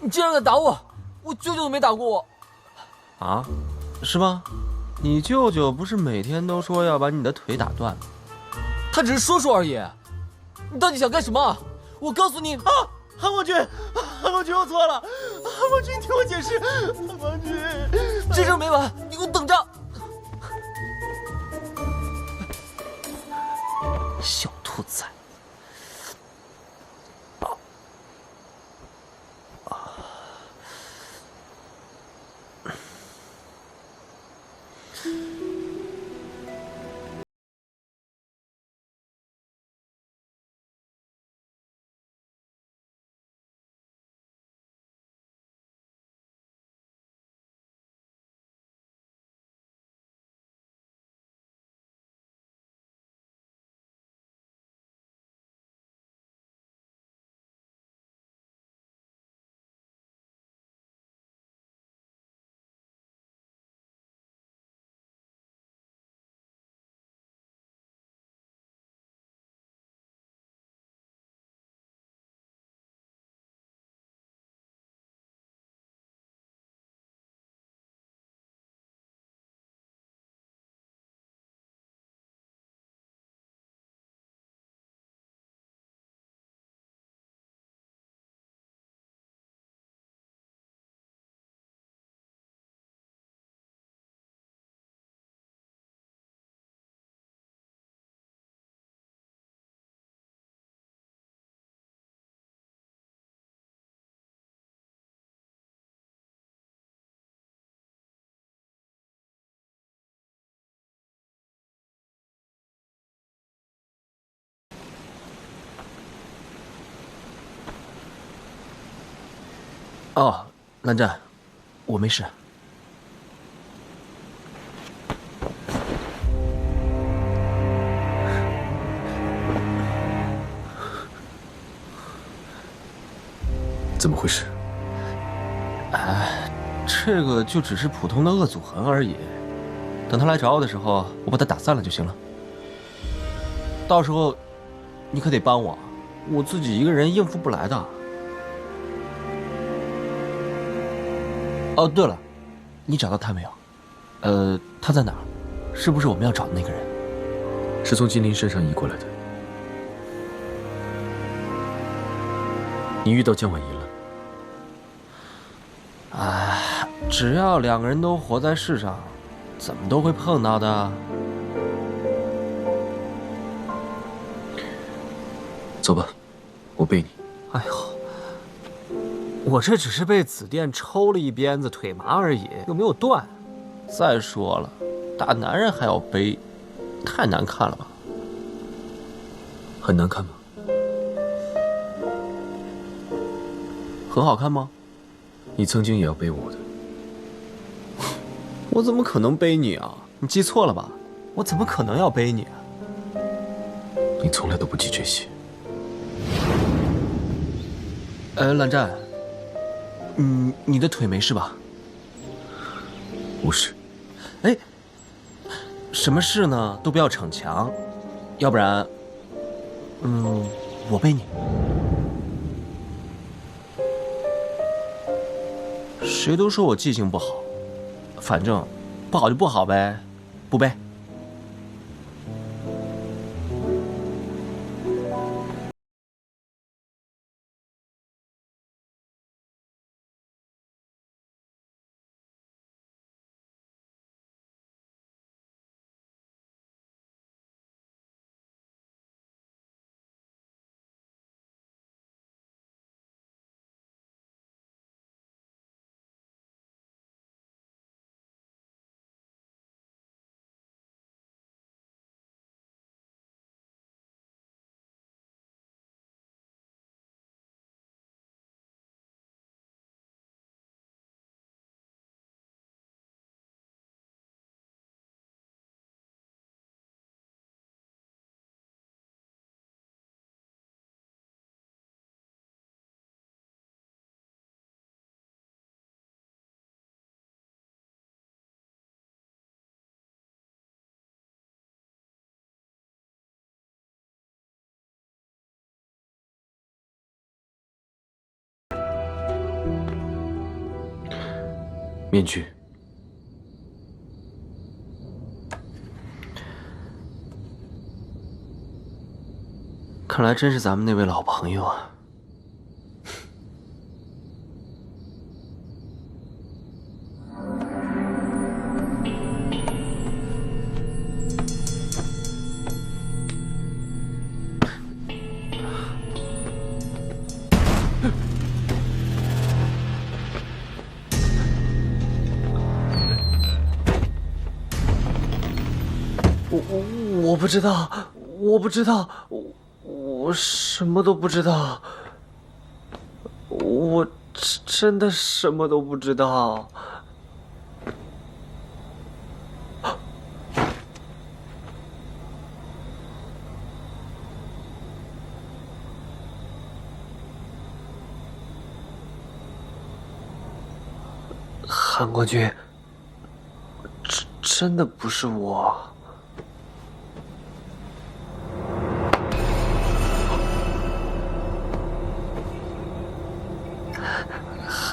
你竟然敢打我！我舅舅都没打过我。啊？是吗？你舅舅不是每天都说要把你的腿打断吗？他只是说说而已。你到底想干什么？我告诉你啊！韩国君，韩国君，我错了。韩国君，你听我解释。韩国君，这事没完，你给我等着！小兔崽！哦，蓝湛，我没事。怎么回事？这个就只是普通的恶阻痕而已。等他来找我的时候，我把他打散了就行了。到时候，你可得帮我，我自己一个人应付不来的。哦，对了，你找到他没有？他在哪儿？是不是我们要找的那个人？是从金陵身上移过来的。你遇到江婉仪了？只要两个人都活在世上，怎么都会碰到的。走吧，我背你。哎呦，我这只是被紫电抽了一鞭子，腿麻而已，又没有断。再说了，大男人还要背，太难看了吧？很难看吗？很好看吗？你曾经也要背我的。我怎么可能背你啊？你记错了吧？我怎么可能要背你啊？你从来都不记这些。蓝湛，你的腿没事吧？无事。哎，什么事呢？都不要逞强，要不然，我背你。谁都说我记性不好，反正不好就不好呗，不背。面具。看来真是咱们那位老朋友啊。我不知道，我什么都不知道，我真的什么都不知道。韩国君，真的不是我。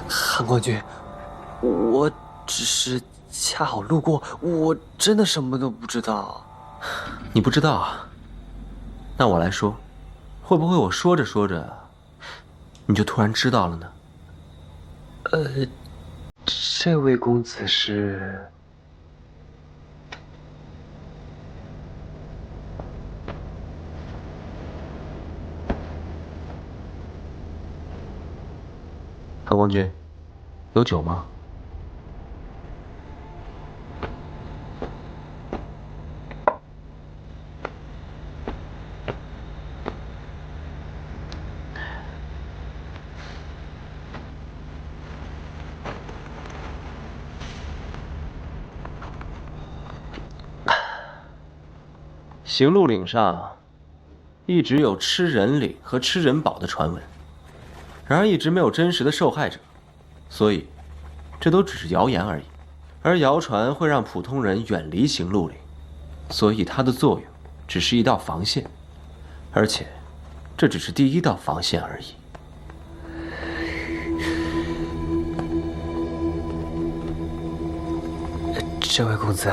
韩国君，我只是恰好路过，我真的什么都不知道。你不知道啊？那我来说，会不会我说着说着，你就突然知道了呢？这位公子是？韩光君，有酒吗？行路岭上一直有吃人领和吃人宝的传闻，然而一直没有真实的受害者，所以这都只是谣言而已。而谣传会让普通人远离行路岭，所以它的作用只是一道防线，而且这只是第一道防线而已。这位公子，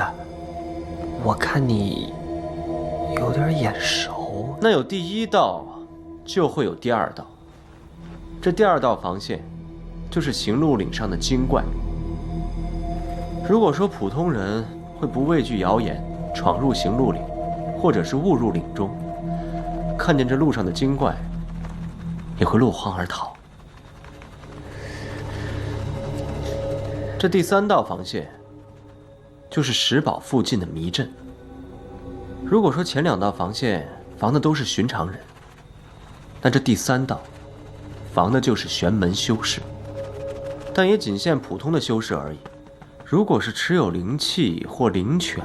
我看你有点眼熟。那有第一道，就会有第二道。这第二道防线，就是行路岭上的精怪。如果说普通人会不畏惧谣言，闯入行路岭，或者是误入岭中，看见这路上的精怪，也会落荒而逃。这第三道防线，就是石堡附近的迷阵。如果说前两道防线防的都是寻常人，那这第三道防的就是玄门修士，但也仅限普通的修士而已。如果是持有灵气或灵犬，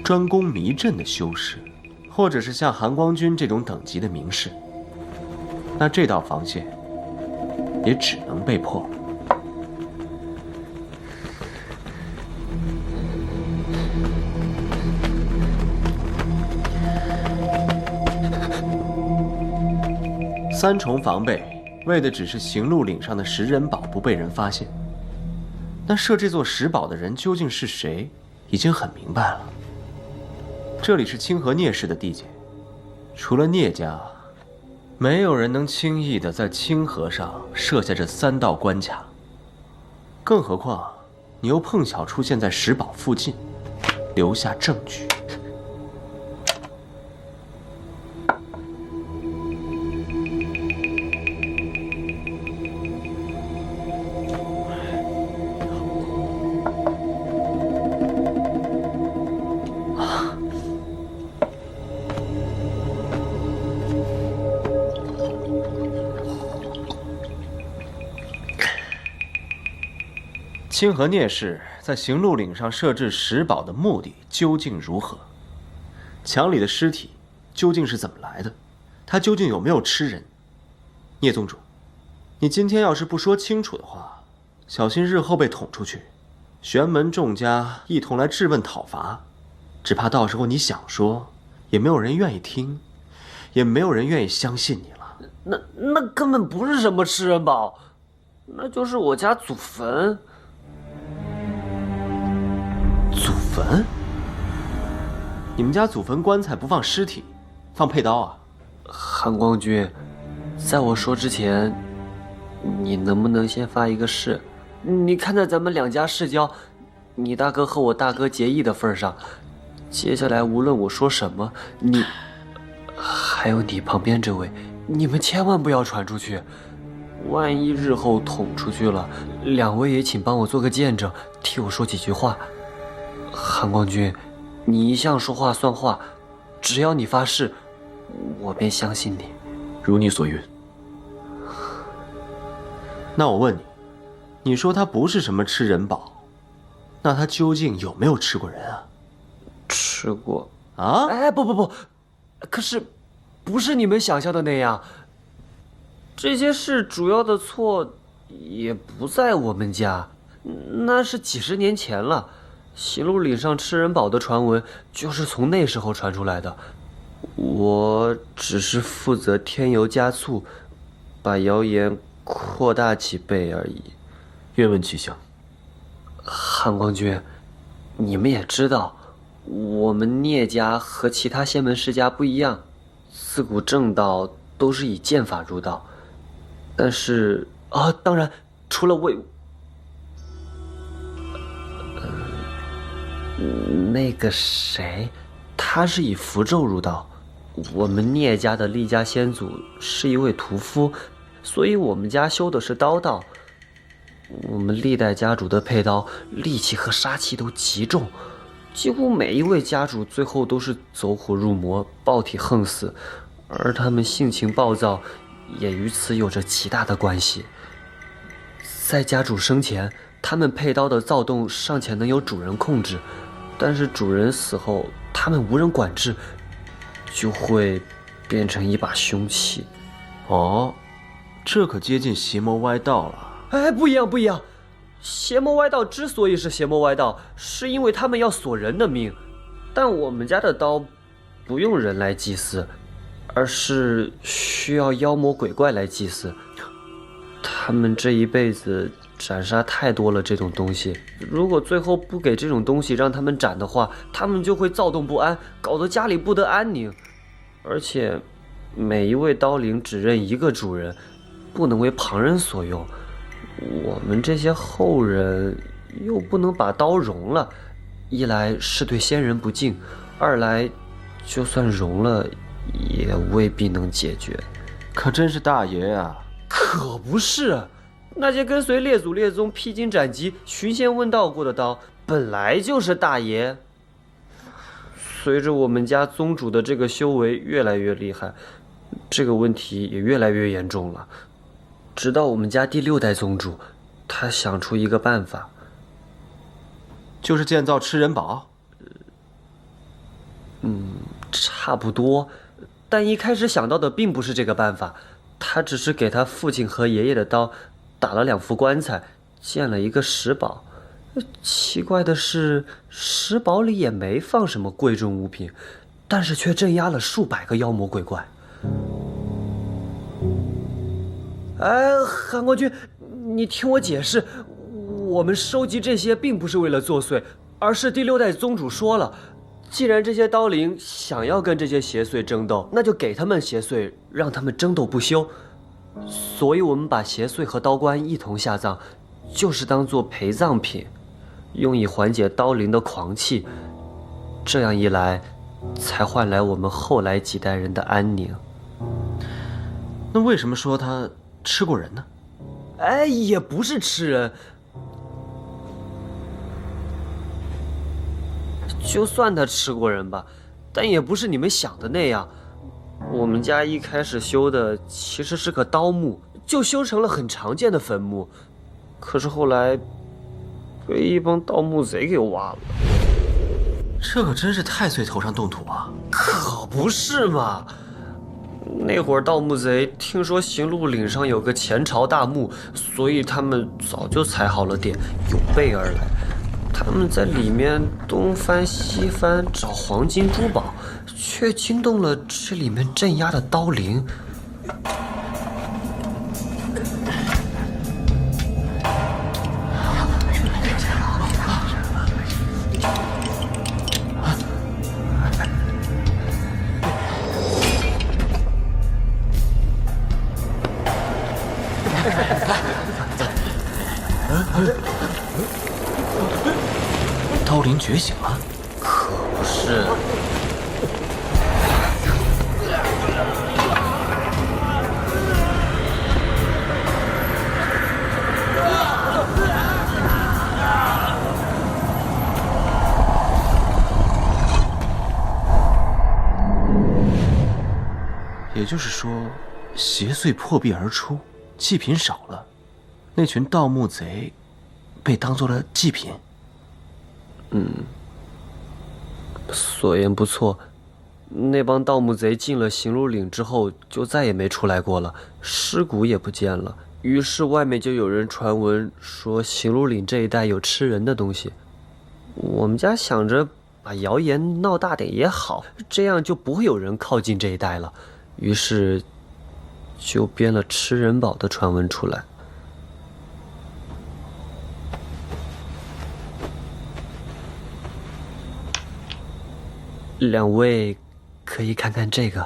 专攻迷阵的修士，或者是像韩光君这种等级的名士，那这道防线也只能被破。三重防备，为的只是行路岭上的食人堡不被人发现。那设这座石堡的人究竟是谁，已经很明白了。这里是清河聂氏的地界，除了聂家，没有人能轻易的在清河上设下这三道关卡。更何况，你又碰巧出现在石堡附近，留下证据。清河聂氏在行路岭上设置石堡的目的究竟如何？墙里的尸体究竟是怎么来的？他究竟有没有吃人？聂宗主，你今天要是不说清楚的话，小心日后被捅出去，玄门众家一同来质问讨伐，只怕到时候你想说，也没有人愿意听，也没有人愿意相信你了。那根本不是什么吃人堡，那就是我家祖坟。坟？你们家祖坟棺材不放尸体，放佩刀啊？韩光君，在我说之前，你能不能先发一个誓？你看在咱们两家世交，你大哥和我大哥结义的份上，接下来无论我说什么，你还有你旁边这位，你们千万不要传出去。万一日后捅出去了，两位也请帮我做个见证，替我说几句话。韩光君，你一向说话算话，只要你发誓，我便相信你。如你所愿。那我问你，你说他不是什么吃人宝，那他究竟有没有吃过人啊？吃过啊？哎，不，可是不是你们想象的那样。这些事主要的错也不在我们家，那是几十年前了。行路岭上吃人宝的传闻就是从那时候传出来的，我只是负责添油加醋，把谣言扩大几倍而已。愿闻其详。韩光君，你们也知道，我们聂家和其他仙门世家不一样，自古正道都是以剑法入道。但是当然，除了那个谁，他是以符咒入道。我们聂家的厉家先祖是一位屠夫，所以我们家修的是刀道。我们历代家主的佩刀戾气和杀气都极重，几乎每一位家主最后都是走火入魔，暴体横死，而他们性情暴躁也与此有着极大的关系。在家主生前，他们佩刀的躁动尚且能由主人控制，但是主人死后，他们无人管制，就会变成一把凶器。哦，这可接近邪魔歪道了。哎，不一样！邪魔歪道之所以是邪魔歪道，是因为他们要索人的命，但我们家的刀不用人来祭祀，而是需要妖魔鬼怪来祭祀。他们这一辈子斩杀太多了这种东西，如果最后不给这种东西让他们斩的话，他们就会躁动不安，搞得家里不得安宁。而且每一位刀灵只认一个主人，不能为旁人所用。我们这些后人又不能把刀融了，一来是对先人不敬，二来就算融了也未必能解决。可真是大爷啊！可不是，那些跟随列祖列宗披荆斩棘、寻仙问道过的刀本来就是大爷。随着我们家宗主的这个修为越来越厉害，这个问题也越来越严重了。直到我们家第6代宗主，他想出一个办法，就是建造吃人堡。差不多，但一开始想到的并不是这个办法，他只是给他父亲和爷爷的刀打了2副棺材，建了一个石堡。奇怪的是，石堡里也没放什么贵重物品，但是却镇压了数百个妖魔鬼怪。哎，韩国君，你听我解释，我们收集这些并不是为了作祟，而是第6代宗主说了，既然这些刀灵想要跟这些邪祟争斗，那就给他们邪祟，让他们争斗不休。所以我们把邪祟和刀棺一同下葬，就是当做陪葬品，用以缓解刀灵的狂气。这样一来，才换来我们后来几代人的安宁。那为什么说他吃过人呢？哎，也不是吃人，就算他吃过人吧，但也不是你们想的那样。我们家一开始修的其实是个刀墓，就修成了很常见的坟墓，可是后来被一帮盗墓贼给挖了。这可真是太岁头上动土啊！可不是嘛！那会儿盗墓贼听说行路岭上有个前朝大墓，所以他们早就踩好了点，有备而来。他们在里面东翻西翻找黄金珠宝，却惊动了这里面镇压的刀灵。也就是说，邪祟破壁而出，祭品少了，那群盗墓贼被当做了祭品。所言不错。那帮盗墓贼进了行路岭之后，就再也没出来过了，尸骨也不见了。于是外面就有人传闻说行路岭这一带有吃人的东西。我们家想着把谣言闹大点也好，这样就不会有人靠近这一带了。于是就编了吃人堡的传闻出来。两位可以看看这个。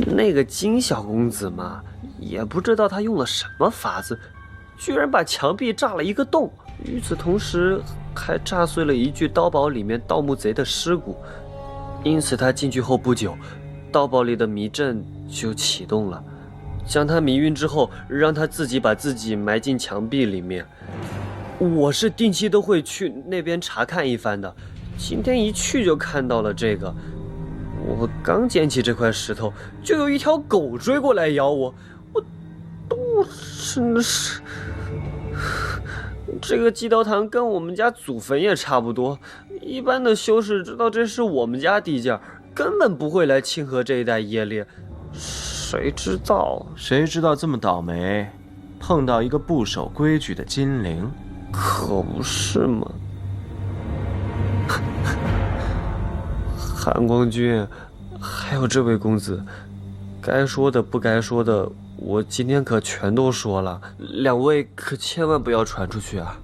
那个金小公子嘛，也不知道他用了什么法子，居然把墙壁炸了一个洞，与此同时还炸碎了一具刀堡里面盗墓贼的尸骨。因此他进去后不久，刀堡里的迷阵就启动了，将他迷晕之后，让他自己把自己埋进墙壁里面。我是定期都会去那边查看一番的，今天一去就看到了这个。我刚捡起这块石头，就有一条狗追过来咬我，我真的是……这个祭刀堂跟我们家祖坟也差不多，一般的修士知道这是我们家地界，根本不会来清河这一带冶炼。谁知道这么倒霉，碰到一个不守规矩的精灵，可不是吗？韩光君，还有这位公子，该说的不该说的，我今天可全都说了，两位可千万不要传出去啊！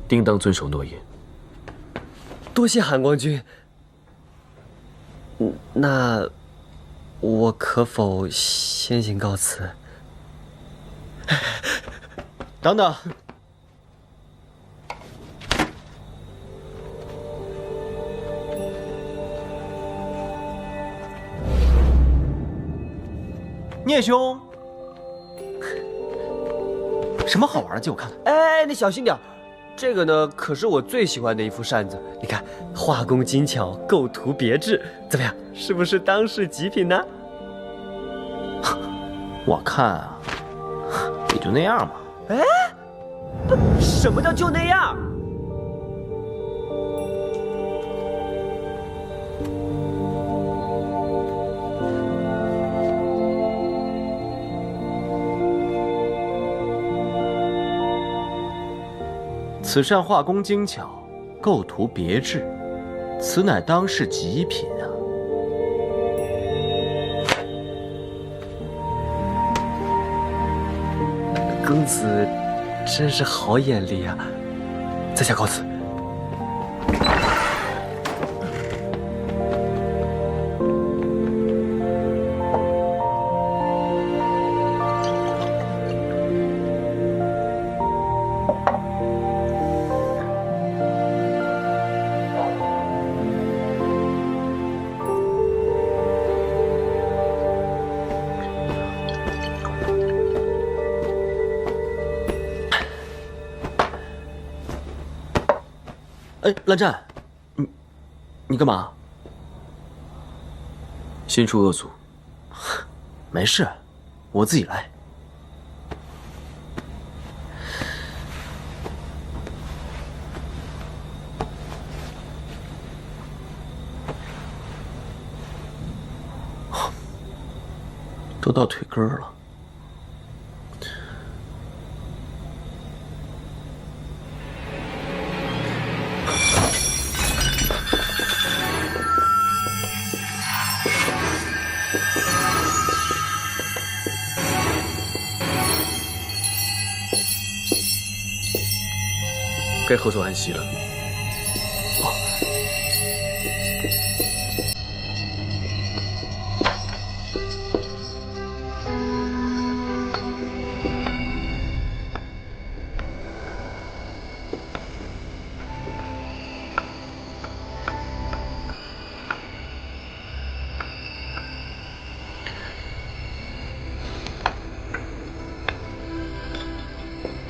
定当遵守诺言。多谢韩光君。那我可否先行告辞？等等。聂兄，什么好玩的？借我看看。哎，你小心点，这个呢可是我最喜欢的一副扇子，你看，画工精巧，构图别致，怎么样？是不是当世极品呢？我看啊，也就那样吧。哎，不，什么叫就那样？此扇画工精巧，构图别致，此乃当世极品啊！公子真是好眼力啊！在下告辞。哎，蓝湛，你干嘛？先除恶族。没事，我自己来。都到腿根儿了。该合作安息了。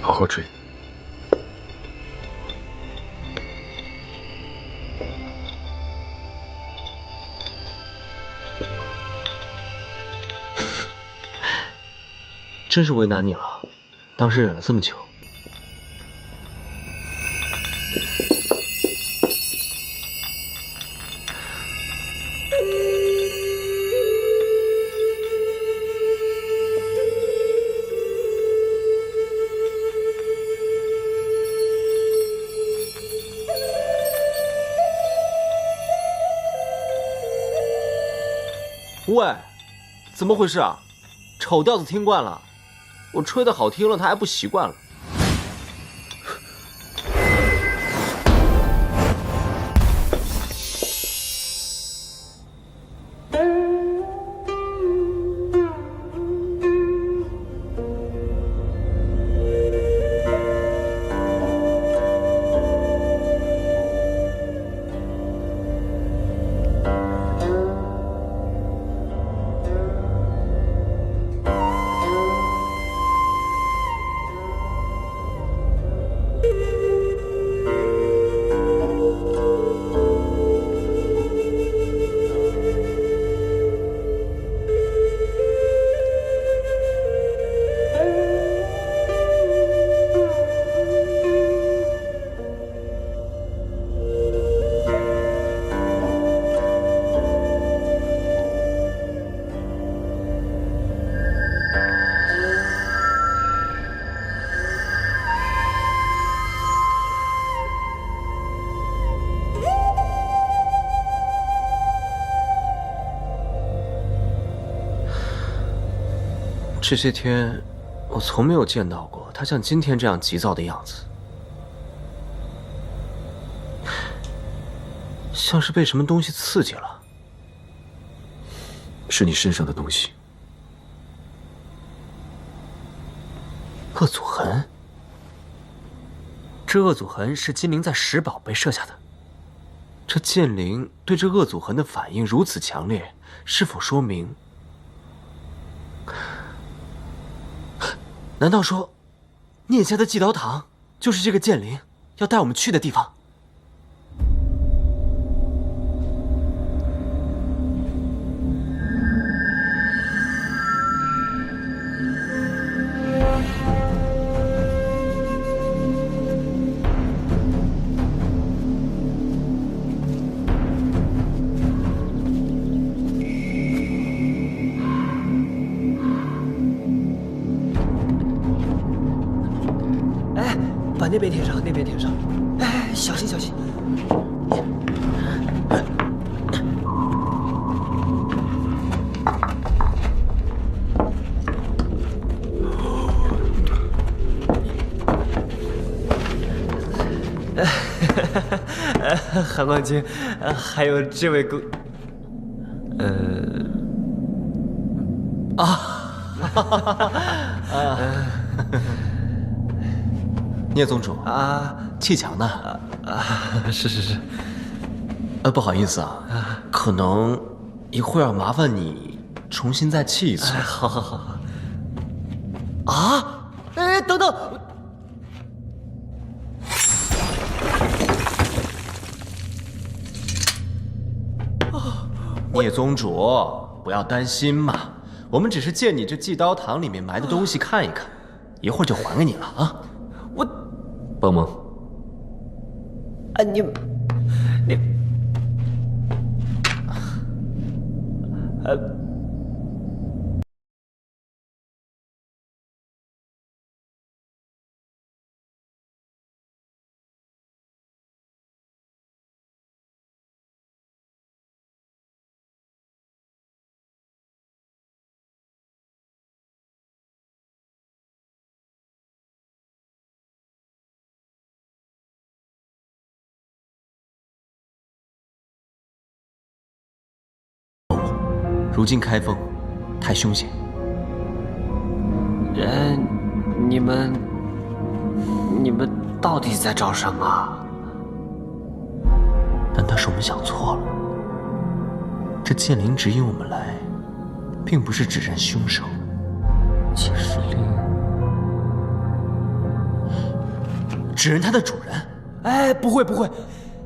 好好睡。真是为难你了，当时忍了这么久。喂，怎么回事啊？丑调子听惯了，我吹的好听了，他还不习惯了。这些天，我从没有见到过他像今天这样急躁的样子，像是被什么东西刺激了。是你身上的东西。恶祖痕，这恶祖痕是金灵在石堡被设下的。这剑灵对这恶祖痕的反应如此强烈，是否说明？难道说，聂家的祭刀堂就是这个剑灵要带我们去的地方？把那边填上，那边填上。哎，小心小心。韩冠军，还有这位公，聂宗主啊，砌墙呢？是。不好意思啊，可能一会儿要麻烦你重新再砌一次。好。啊！哎，等等。聂宗主，不要担心嘛，我们只是借你这祭刀堂里面埋的东西看一看，一会儿就还给你了啊。帮忙。你，如今开封太凶险，你们到底在找什么？难道是我们想错了？这剑灵指引我们来，并不是指认凶手。剑灵指认他的主人。哎，不会。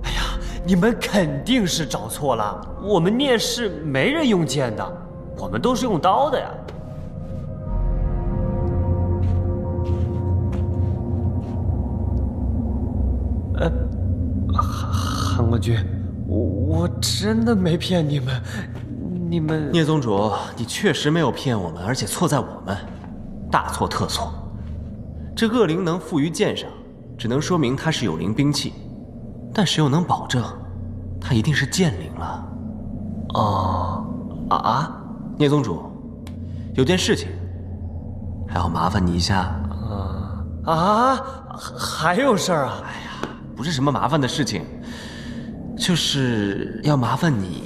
哎呀，你们肯定是找错了。我们聂氏没人用剑的，我们都是用刀的呀。唐国君，我真的没骗你们，你们聂宗主，你确实没有骗我们，而且错在我们，大错特错。这恶灵能附于剑上，只能说明它是有灵兵器，但谁又能保证它一定是剑灵了？聂宗主，有件事情还要麻烦你一下。还有事儿啊？哎呀，不是什么麻烦的事情，就是要麻烦你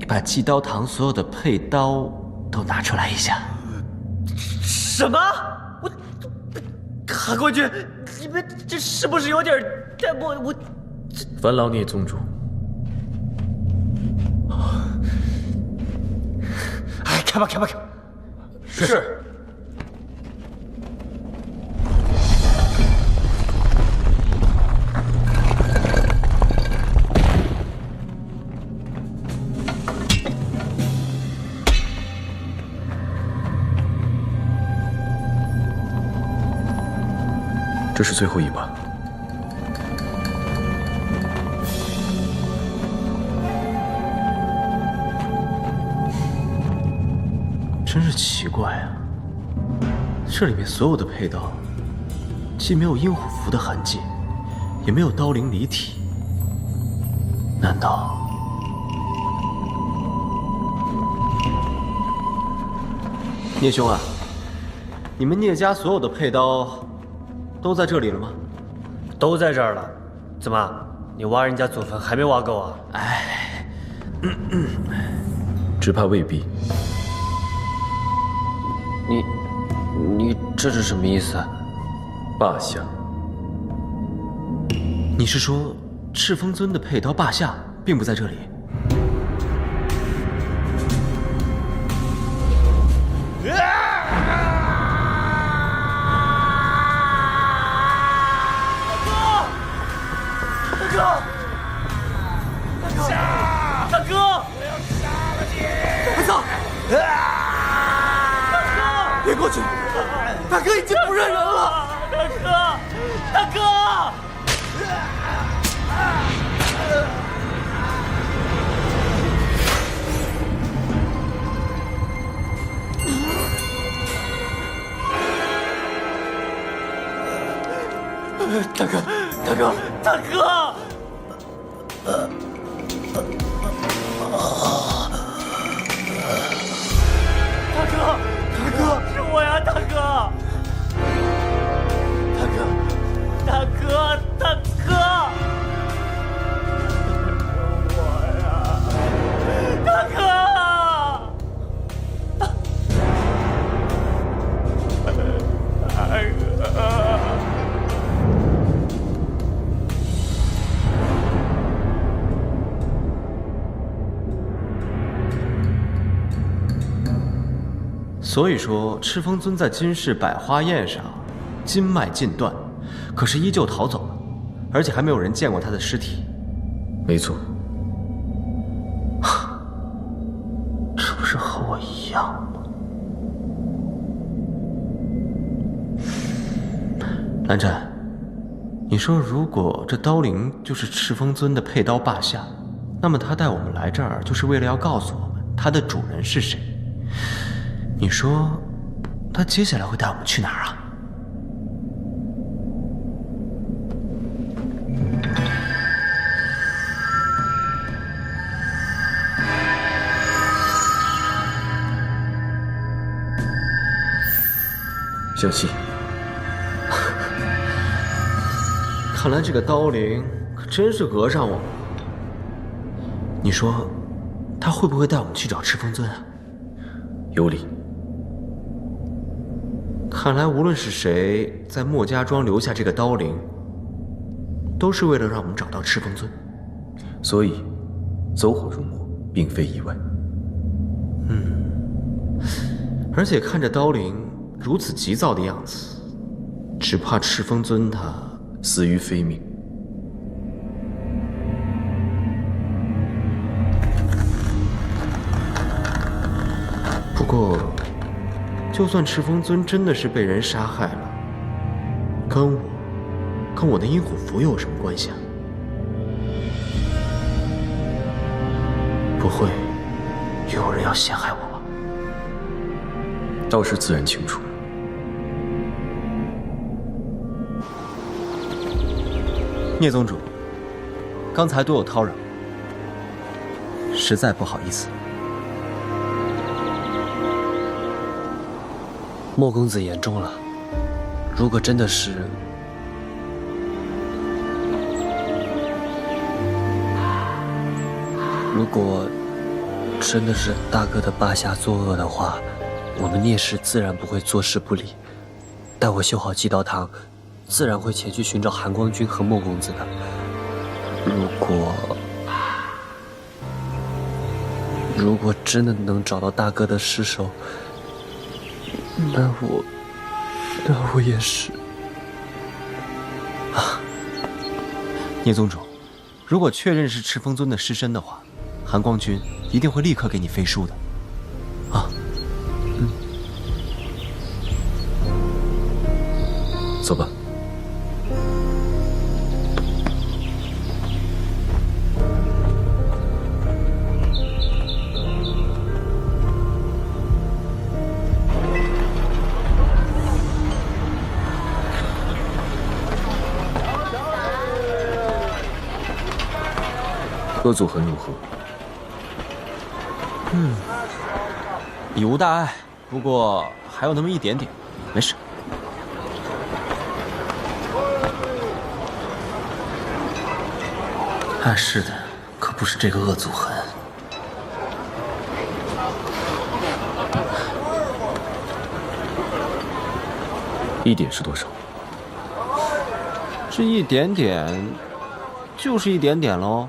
把祭刀堂所有的配刀都拿出来一下。什么？韩国君，你们这是不是有点太我？烦劳聂宗主。哎，开吧。是。这是最后一把。真是奇怪啊，这里面所有的配刀，既没有阴虎符的痕迹，也没有刀灵离体，难道？聂兄啊，你们聂家所有的配刀都在这里了吗？都在这儿了。怎么，你挖人家祖坟还没挖够啊？只怕未必。你这是什么意思？罢下。你是说赤峰尊的配刀罢下并不在这里？大哥！我要杀了你！快走！大哥！别过去！大哥已经不认人了！大哥！大哥！大哥，是我呀，大哥！大哥！是我呀，大哥！所以说，赤峰尊在今世百花宴上筋脉尽断，可是依旧逃走了，而且还没有人见过他的尸体。没错。这不是和我一样吗？蓝湛，你说如果这刀灵就是赤峰尊的配刀罢下，那么他带我们来这儿就是为了要告诉我们他的主人是谁。你说他接下来会带我们去哪儿啊？小溪，看来这个刀灵可真是讹上我们了。你说他会不会带我们去找赤峰尊啊？有理。看来无论是谁在墨家庄留下这个刀灵，都是为了让我们找到赤峰尊。所以，走火入魔并非意外。而且看着刀灵如此急躁的样子，只怕赤峰尊他死于非命。不过，就算赤峰尊真的是被人杀害了，跟我的阴虎符又有什么关系啊？不会有人要陷害我吧？道士自然清楚。聂宗主，刚才多有叨扰，实在不好意思。莫公子言重了，如果真的是……如果真的是大哥的巴下作恶的话，我们聂氏自然不会坐视不理。待我修好祭道堂，自然会前去寻找韩光君和莫公子的。如果真的能找到大哥的尸首，那我也是啊。聂宗主，如果确认是赤峰尊的尸身的话，韩光君一定会立刻给你飞书的。啊，走吧。恶祖痕如何？已无大碍，不过还有那么一点点，没事。暗示的可不是这个恶祖痕。一点是多少？这一点点，就是一点点喽。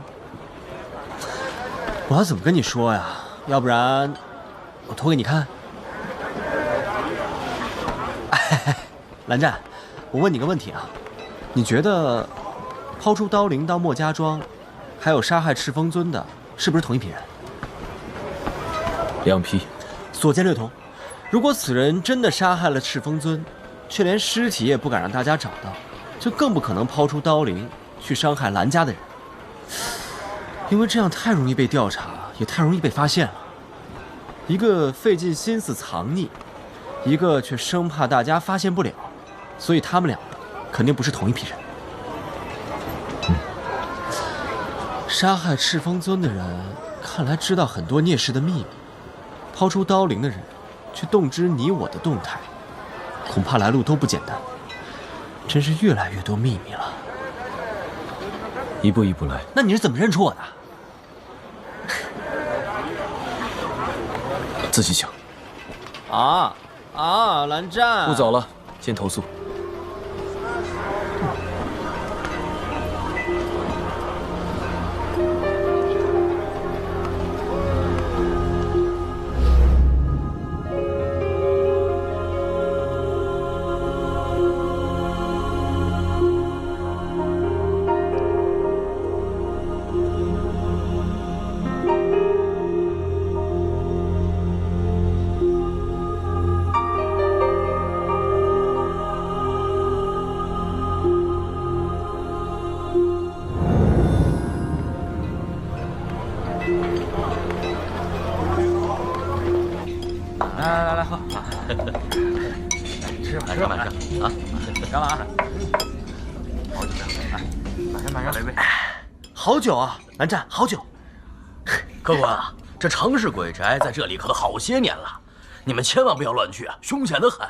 我要怎么跟你说呀？要不然，我偷给你看。蓝湛，我问你个问题啊，你觉得抛出刀灵到墨家庄，还有杀害赤峰尊的，是不是同一批人？两批。所见略同。如果此人真的杀害了赤峰尊，却连尸体也不敢让大家找到，就更不可能抛出刀灵去伤害蓝家的人，因为这样太容易被调查，也太容易被发现了。一个费尽心思藏匿，一个却生怕大家发现不了，所以他们两个肯定不是同一批人。杀害赤峰尊的人看来知道很多聂氏的秘密，抛出刀灵的人却洞知你我的动态，恐怕来路都不简单，真是越来越多秘密了。一步一步来。那你是怎么认出我的？自己讲。蓝湛，不早了，先投诉。来喝，吃吧啊！干嘛？好酒，来杯。好酒啊，蓝湛，好酒。客官啊，这城市鬼宅在这里可都好些年了，你们千万不要乱去啊，凶险得很。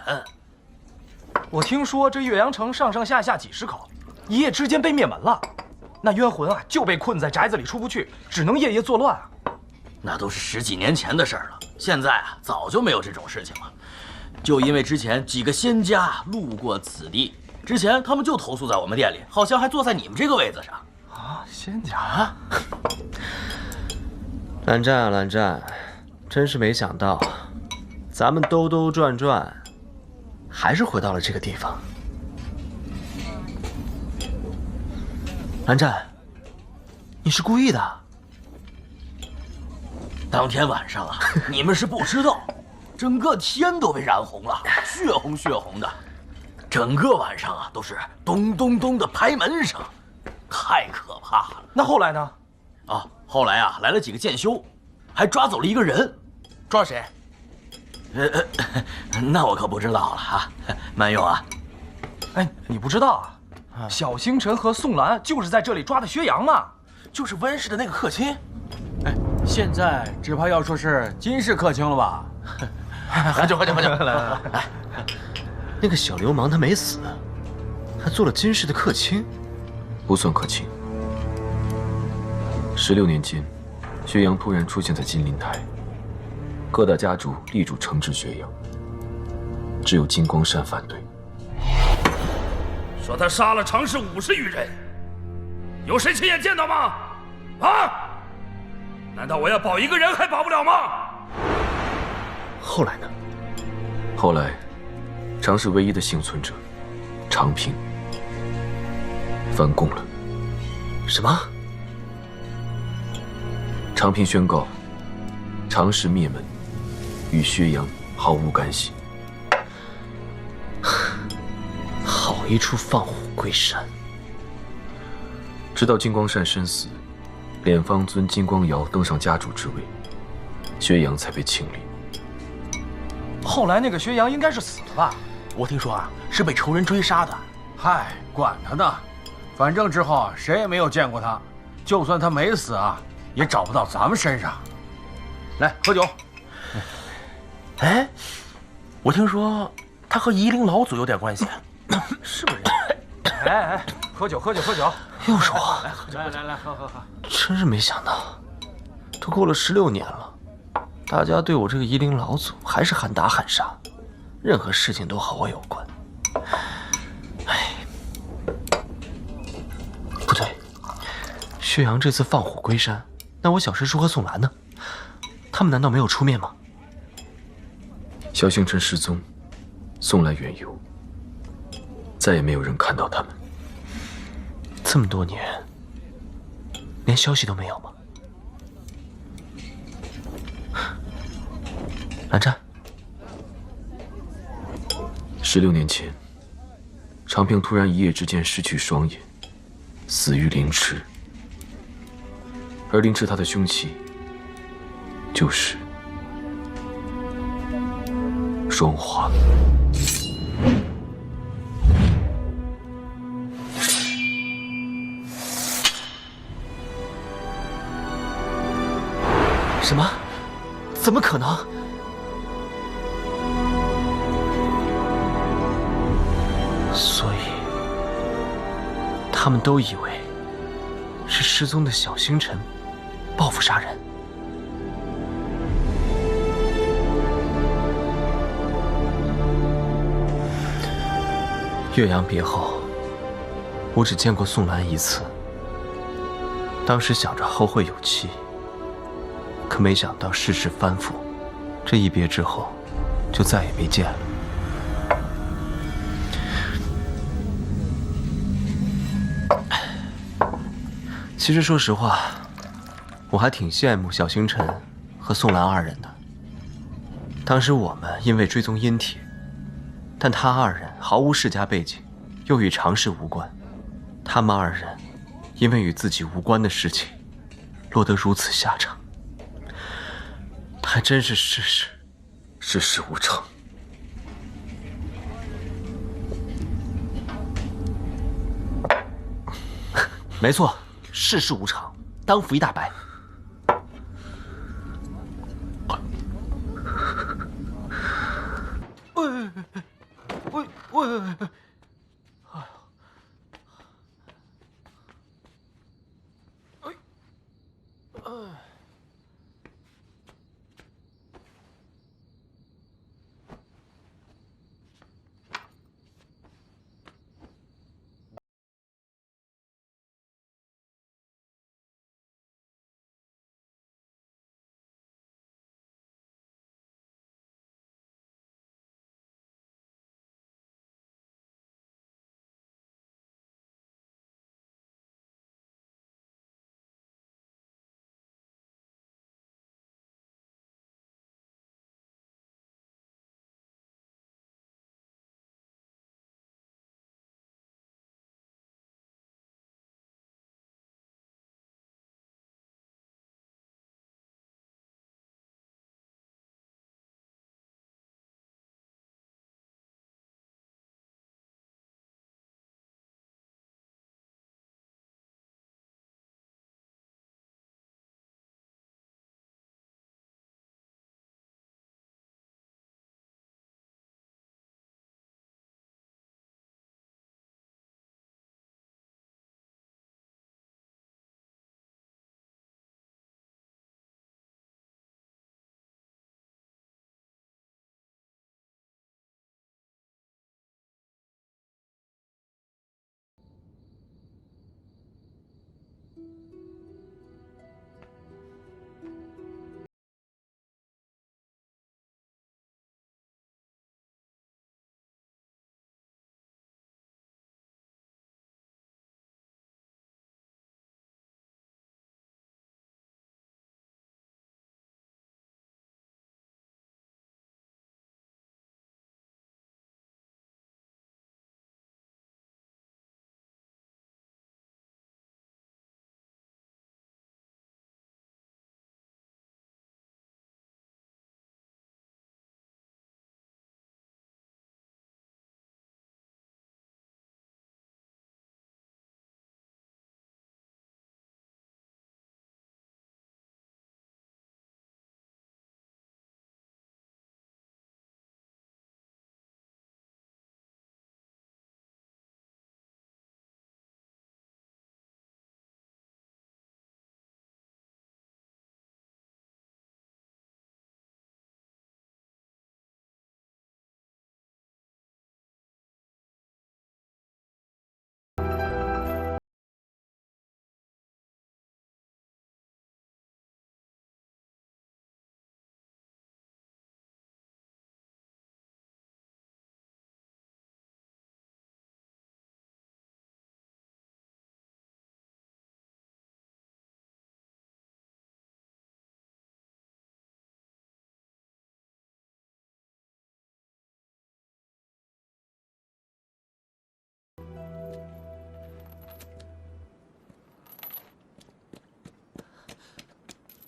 我听说这岳阳城上上下下几十口，一夜之间被灭门了，那冤魂啊就被困在宅子里出不去，只能夜夜作乱啊。那都是10几年前的事儿了，现在啊早就没有这种事情了。就因为之前几个仙家路过此地，之前他们就投诉在我们店里，好像还坐在你们这个位子上。啊，仙家啊！蓝湛，真是没想到，咱们兜兜转转，还是回到了这个地方。蓝湛，你是故意的？当天晚上啊，你们是不知道，整个天都被染红了，血红的，整个晚上啊都是咚咚咚的拍门声，太可怕了。那后来呢？啊，后来啊来了几个剑修，还抓走了一个人。抓谁？那我可不知道了啊，曼勇啊。哎，你不知道啊？小星辰和宋兰就是在这里抓的薛洋嘛，就是温氏的那个客卿。哎，现在只怕要说是金氏客卿了吧？喝酒，来，那个小流氓他没死，还做了金氏的客卿，不算客卿。16年间，薛洋突然出现在金陵台，各大家主力主惩治薛洋，只有金光善反对，说他杀了常氏50余人，有谁亲眼见到吗？啊？难道我要保一个人还保不了吗？后来呢？后来，常氏唯一的幸存者常平反共了。什么？常平宣告常氏灭门，与薛洋毫无干系。好一出放虎归山！直到金光善身死，敛方尊金光瑶登上家主之位，薛洋才被清理。后来那个薛洋应该是死了吧？我听说啊，是被仇人追杀的。嗨，管他呢，反正之后谁也没有见过他，就算他没死啊，也找不到咱们身上。来，喝酒。哎，我听说他和夷陵老祖有点关系，是不是？哎，喝酒。又是我，来，喝。真是没想到，都过了16年了，大家对我这个夷陵老祖还是喊打喊杀，任何事情都和我有关。哎，不对，薛洋这次放虎归山，那我小师叔和宋兰呢？他们难道没有出面吗？小星辰失踪，宋兰远游，再也没有人看到他们。这么多年，连消息都没有吗？蓝湛16年前，常平突然一夜之间失去双眼，死于凌迟。而凌迟他的凶器，就是双花。什么？怎么可能？所以，他们都以为是失踪的小星辰报复杀人。岳阳别后，我只见过宋兰一次，当时想着后会有期。可没想到世事反复，这一别之后，就再也没见了。其实说实话，我还挺羡慕小星辰和宋兰二人的。当时我们因为追踪阴铁，但他二人毫无世家背景，又与常氏无关，他们二人因为与自己无关的事情，落得如此下场。还真是世事无常。没错，世事无常，当服一大白。喂！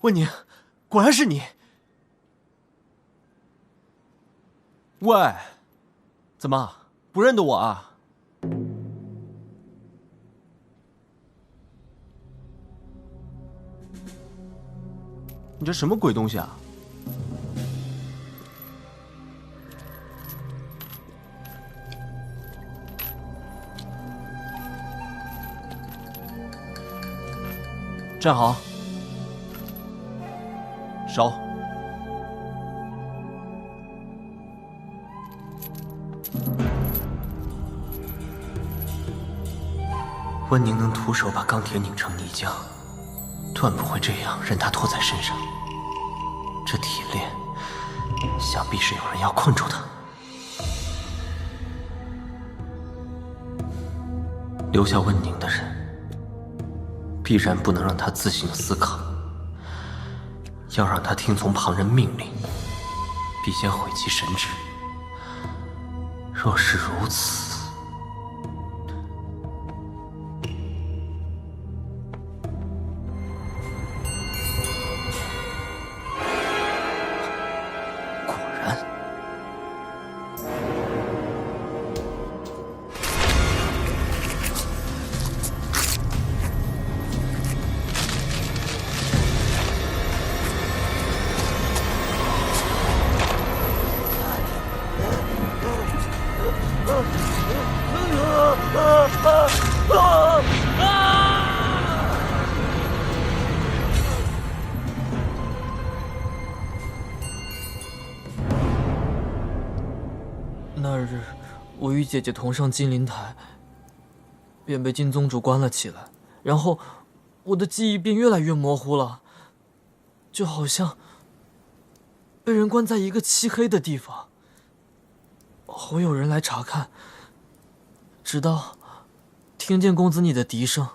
温宁，果然是你。喂，怎么不认得我啊？你这什么鬼东西啊？站好，手。温宁能徒手把钢铁拧成泥浆，断不会这样任他拖在身上。这铁链，想必是有人要困住他。留下温宁的人，必然不能让他自行思考，要让他听从旁人命令，必先毁其神智。若是如此，那日，我与姐姐同上金灵台，便被金宗主关了起来，然后我的记忆便越来越模糊了，就好像被人关在一个漆黑的地方。后有人来查看，直到听见公子你的笛声。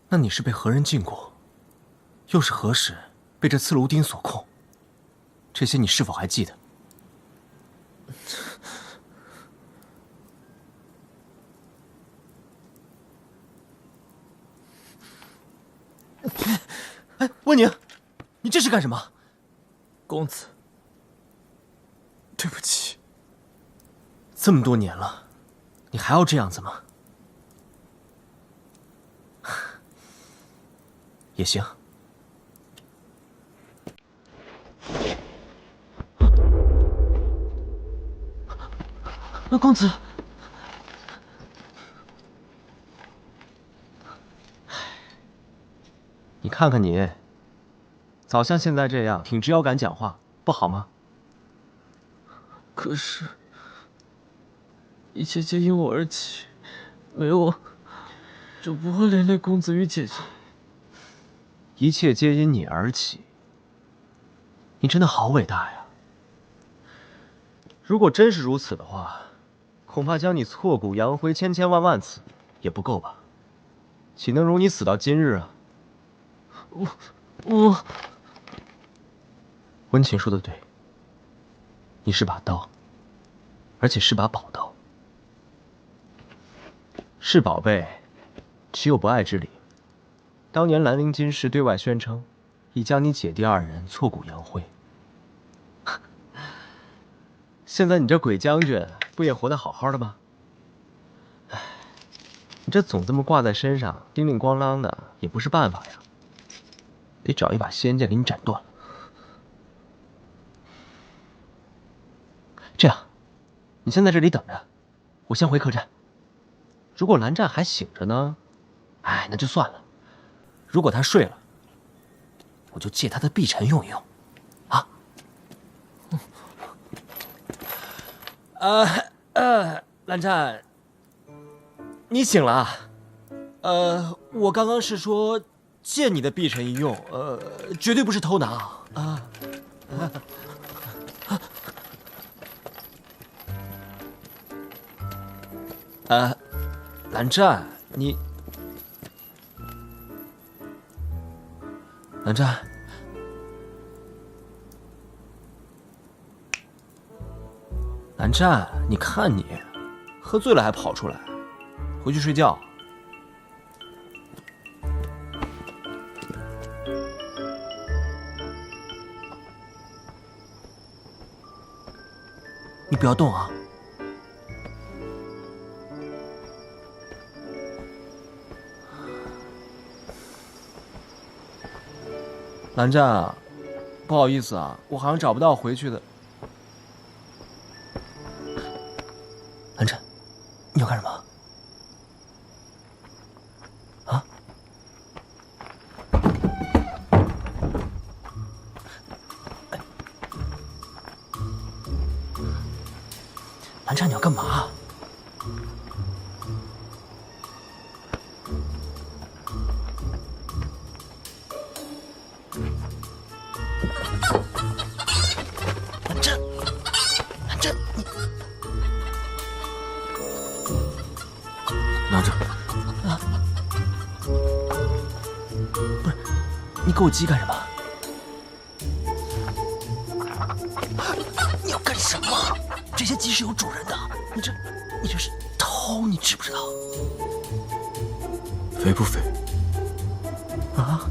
那你是被何人禁锢？又是何时被这刺芦钉所控？这些你是否还记得？哎，温宁，你这是干什么？公子，对不起。这么多年了，你还要这样子吗？也行。公子，你看看你，早像现在这样挺直腰杆讲话，不好吗？可是，一切皆因我而起，没有我，就不会连累公子与姐姐。一切皆因你而起，你真的好伟大呀！如果真是如此的话，恐怕将你挫骨扬灰千千万万次也不够吧？岂能容你死到今日啊？我，温情说的对，你是把刀，而且是把宝刀，是宝贝，岂有不爱之理？当年兰陵金氏对外宣称，已将你姐弟二人挫骨扬灰。现在你这鬼将军不也活得好好的吗？哎，你这总这么挂在身上，叮铃咣啷的也不是办法呀，得找一把仙剑给你斩断了。这样，你先在这里等着，我先回客栈。如果蓝湛还醒着呢，哎，那就算了；如果他睡了，我就借他的碧晨用一用。蓝湛，你醒了啊？我刚刚是说借你的碧晨一用，绝对不是偷拿啊。蓝湛，你，蓝湛，蓝湛，你看你，喝醉了还跑出来，回去睡觉。你不要动啊！蓝湛啊，不好意思啊，我好像找不到回去的。蓝湛，你要干什么？啊？蓝湛，你要干嘛？蓝湛，蓝湛，你拿着。啊！不是，你给我鸡干什么？你要干什么？这些鸡是有主人的，你这是偷，你知不知道？肥不肥？啊？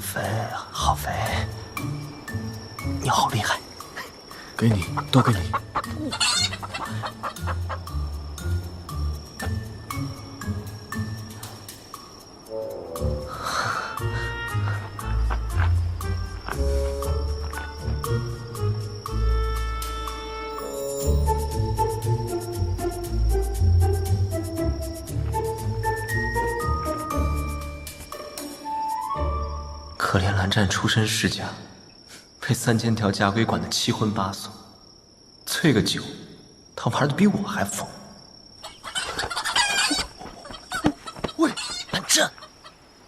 肥，好肥！你好厉害！给你，都给你。可怜蓝湛出身世家，被3000条家规管得七荤八素，醉个酒，他玩的比我还疯。喂，蓝湛，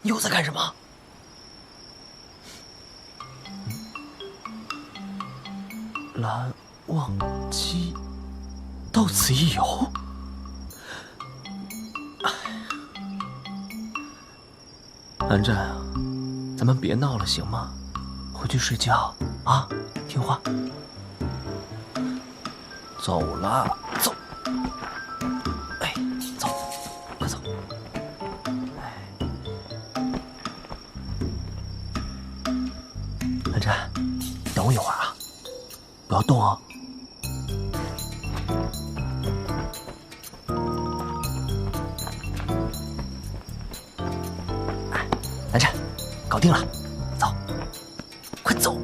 你又在干什么？蓝忘机，到此一游。蓝湛啊，咱们别闹了，行吗？回去睡觉啊，听话。走了，走。哎，走，快走。哎，蓝湛，等我一会儿啊，不要动哦。蓝湛，搞定了，走，快走！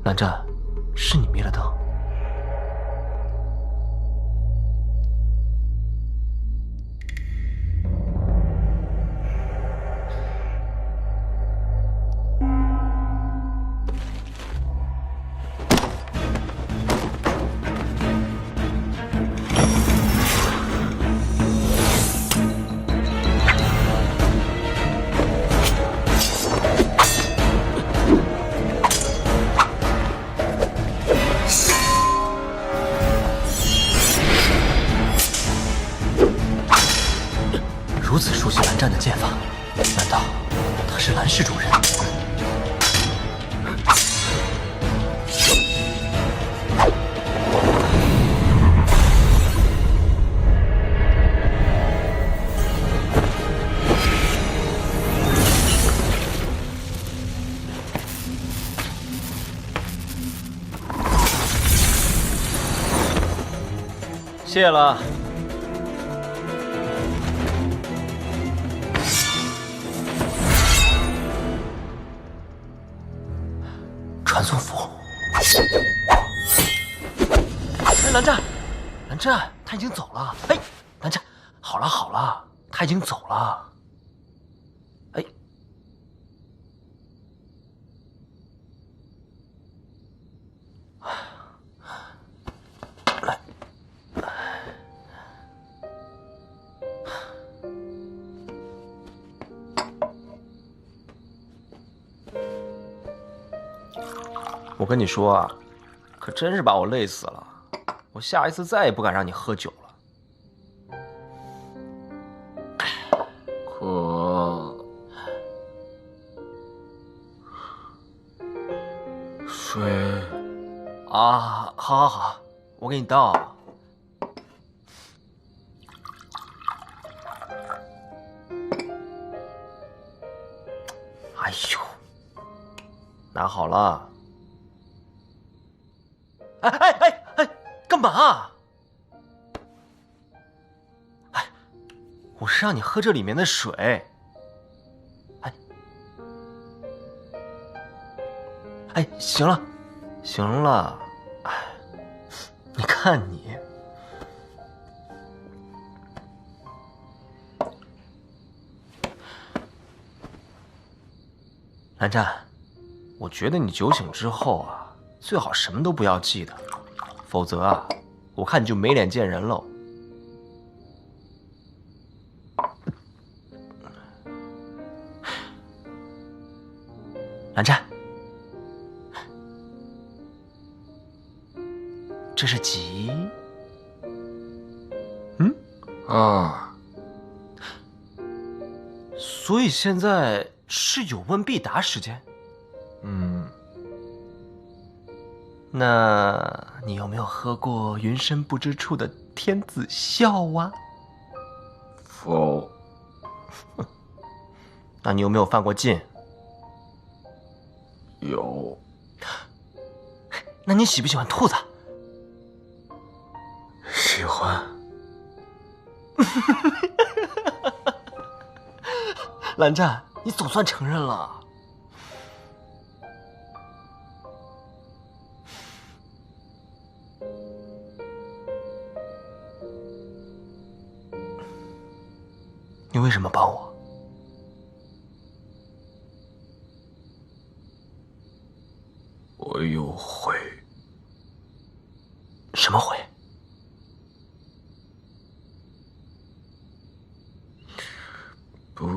蓝湛，是你灭了灯。如此熟悉蓝湛的剑法，难道他是蓝氏主人？谢了。传送符。哎，蓝湛，蓝湛，他已经走了。哎，蓝湛，好了好了，他已经走了。哎，来，我跟你说啊，可真是把我累死了。我下一次再也不敢让你喝酒了。水啊，好，好，好，我给你倒。哎呦，拿好了。哎，干嘛？哎，我是让你喝这里面的水。哎，行了，哎，你看你，蓝湛，我觉得你酒醒之后啊，最好什么都不要记得，否则啊，我看你就没脸见人喽。蓝湛。这是几？啊，所以现在是有问必答时间。那你有没有喝过云深不知处的天子笑啊？否。那你有没有犯过禁？有。那你喜不喜欢兔子？喜欢。蓝湛，你总算承认了。你为什么帮我？我有悔。什么悔？不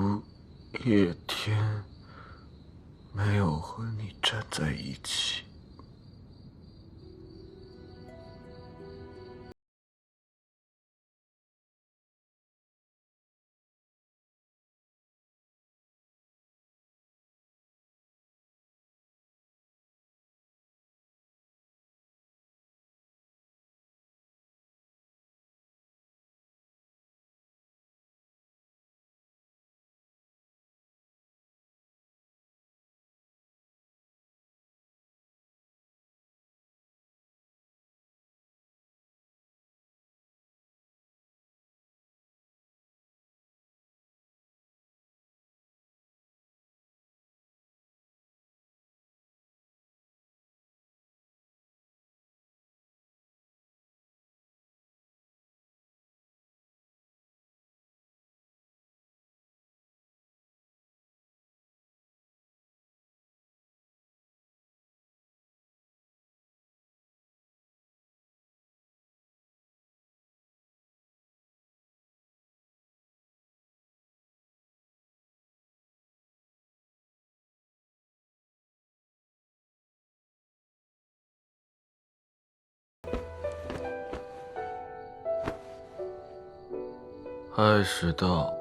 夜天没有和你站在一起。爱迟到，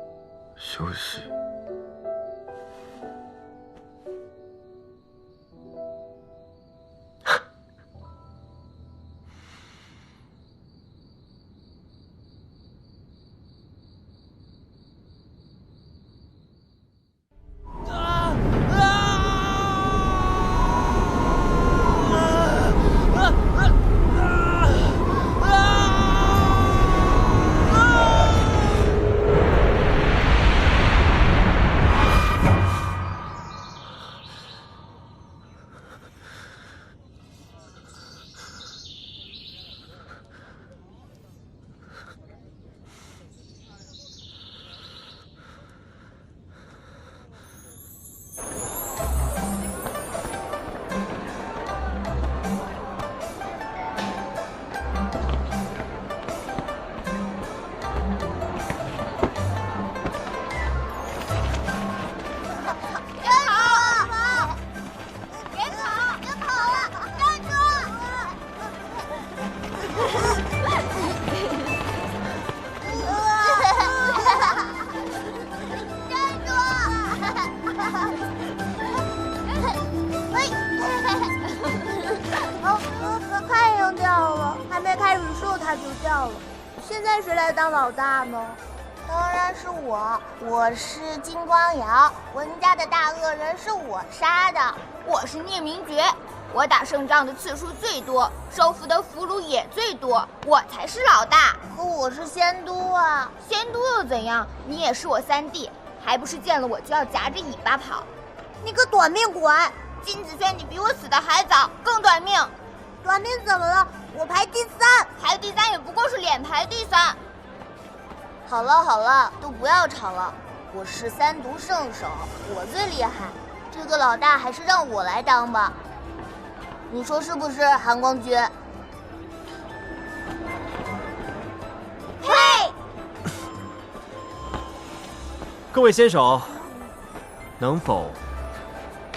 休息。他就掉了。现在谁来当老大呢？当然是我，我是金光瑶，文家的大恶人是我杀的。我是聂明珏，我打胜仗的次数最多，收服的俘虏也最多，我才是老大。可我是仙都啊！仙都又怎样？你也是我三弟，还不是见了我就要夹着尾巴跑？你个短命鬼！金子轩，你比我死的还早，更短命。短命怎么了？我排第3，排第3也不过是脸排第3。好了好了，都不要吵了。我是3毒圣手，我最厉害。这个老大还是让我来当吧。你说是不是，韩光君？嘿！各位先手，能否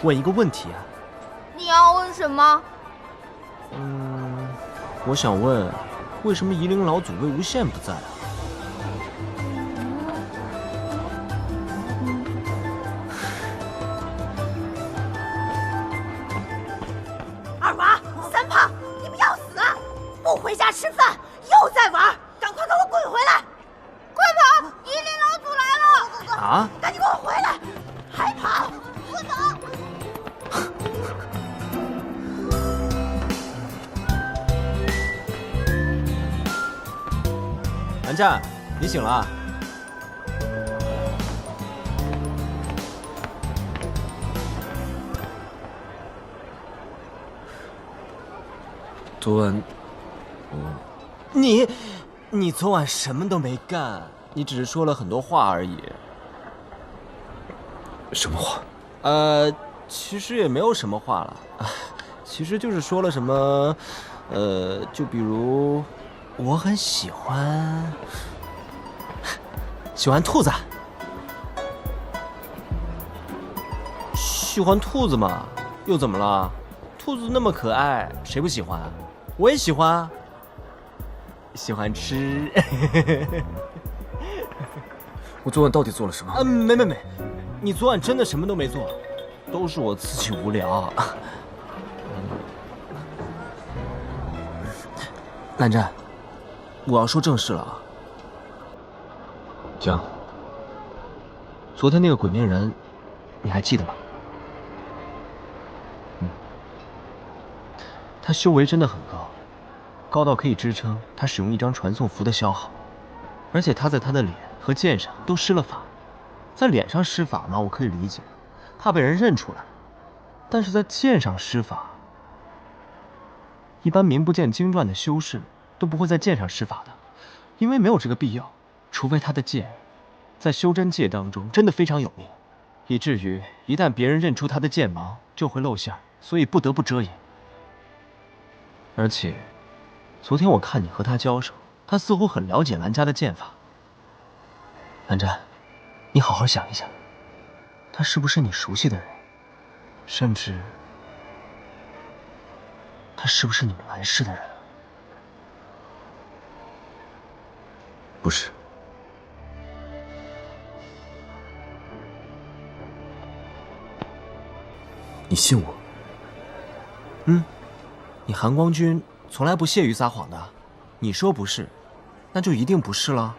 问一个问题啊？你要问什么？我想问，为什么夷陵老祖魏无羡不在啊？二娃、三胖，你们要死啊！不回家吃饭，又在玩，赶快给我滚回来！快跑！夷陵老祖来了！啊！赶紧给我回来！还跑！不走！蓝湛，你醒了啊？昨晚，你昨晚什么都没干，你只是说了很多话而已。什么话？其实也没有什么话了，其实就是说了什么，就比如，我很喜欢兔子，喜欢兔子嘛，又怎么了？兔子那么可爱，谁不喜欢啊？我也喜欢啊，喜欢吃。我昨晚到底做了什么？没，你昨晚真的什么都没做，都是我自己无聊。蓝湛，我要说正事了啊。讲。昨天那个鬼面人，你还记得吗？他修为真的很高，高到可以支撑他使用一张传送符的消耗，而且他在他的脸和剑上都施了法。在脸上施法嘛，我可以理解，怕被人认出来，但是在剑上施法，一般名不见经传的修士都不会在剑上施法的，因为没有这个必要，除非他的剑在修真界当中真的非常有名，以至于一旦别人认出他的剑芒就会露馅，所以不得不遮掩。而且昨天我看你和他交手，他似乎很了解蓝家的剑法。蓝湛，你好好想一想，他是不是你熟悉的人？甚至他是不是你们蓝氏的人？不是。你信我？你韩光君从来不屑于撒谎的，你说不是，那就一定不是了。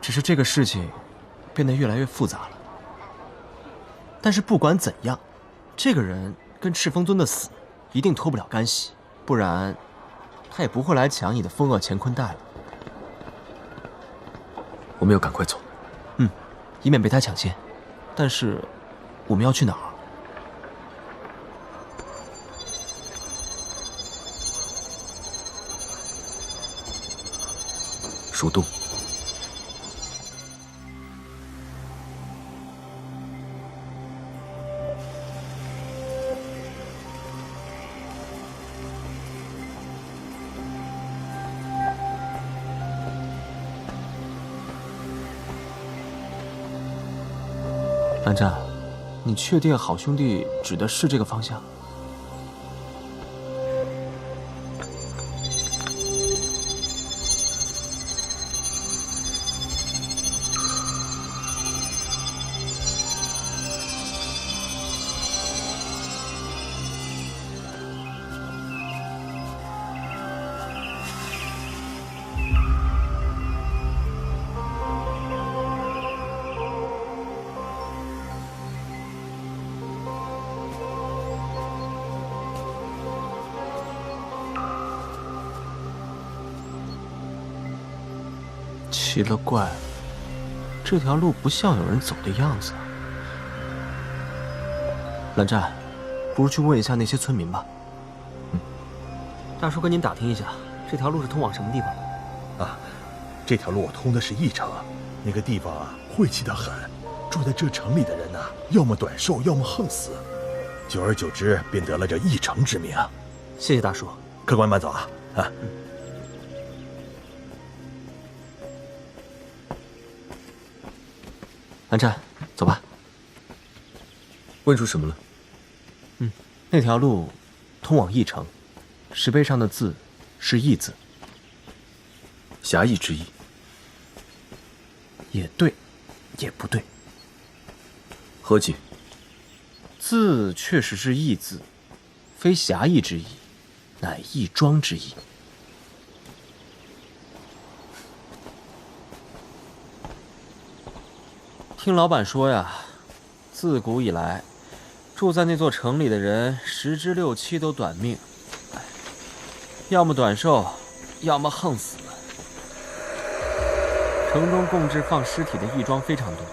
只是这个事情变得越来越复杂了。但是不管怎样，这个人跟赤峰尊的死一定脱不了干系，不然他也不会来抢你的风恶乾坤袋了。我们要赶快走，以免被他抢先。但是我们要去哪儿？鼠洞。蓝湛，你确定好兄弟指的是这个方向？奇了怪了，这条路不像有人走的样子啊。蓝湛，不如去问一下那些村民吧。大叔跟您打听一下，这条路是通往什么地方？啊，这条路通的是义城，那个地方啊晦气得很，住在这城里的人呐，要么短寿，要么横死，久而久之便得了这义城之名。谢谢大叔，客官慢走啊！啊。蓝湛，走吧。问出什么了？那条路通往义城，石碑上的字是义字。侠义之意。也对，也不对。何解？字确实是义字，非侠义之意，乃义庄之意。听老板说呀，自古以来，住在那座城里的人10之6、7都短命，要么短寿，要么横死。城中供置放尸体的义庄非常多，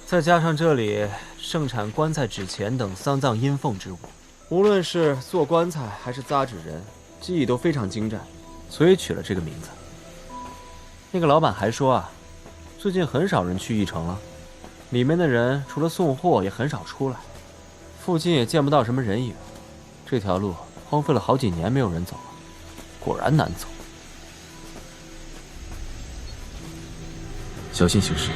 再加上这里盛产棺材、纸钱等丧葬阴奉之物，无论是做棺材还是扎纸人，技艺都非常精湛，所以取了这个名字。那个老板还说啊，最近很少人去义城了，里面的人除了送货也很少出来，附近也见不到什么人影。这条路荒废了好几年没有人走了，果然难走。小心行事。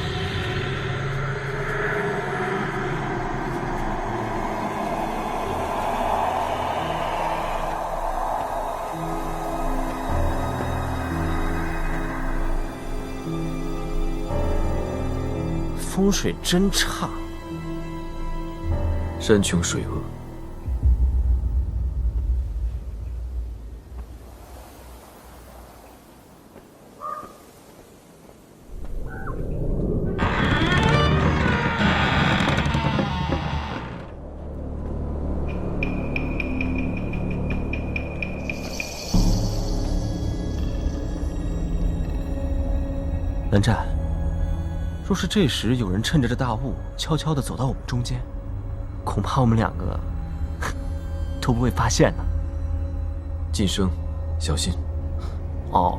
风水真差，山穷水恶。蓝湛，若是这时有人趁着这大雾悄悄地走到我们中间，恐怕我们两个都不会发现呢。晋升，小心。哦。